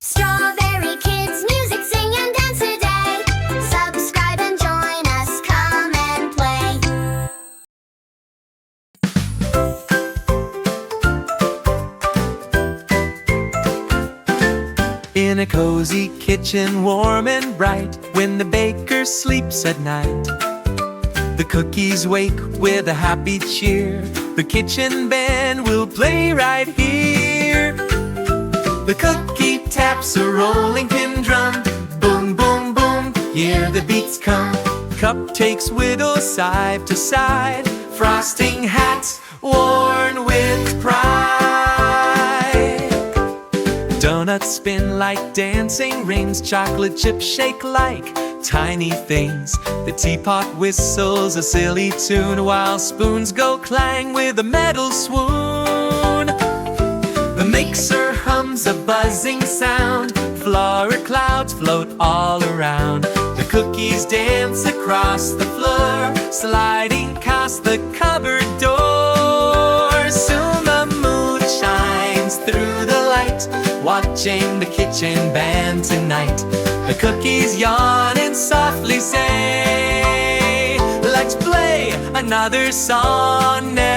Strawberry Kids music, sing and dance today. Subscribe and join us, come and play. In a cozy kitchen, warm and bright, when the baker sleeps at night, the cookies wake with a happy cheer. The kitchen band will play right here. The cookie taps a rolling pin drum. Boom, boom, boom, hear the beats come. Cupcakes whittle side to side, frosting hats worn with pride. Donuts spin like dancing rings, chocolate chips shake like tiny things. The teapot whistles a silly tune, while spoons go clang with a metal swoon. The mixer hums a buzzing sound, flour clouds float all around. The cookies dance across the floor, sliding past the cupboard door. Soon the moon shines through the light, watching the kitchen band tonight. The cookies yawn and softly say, let's play another song now.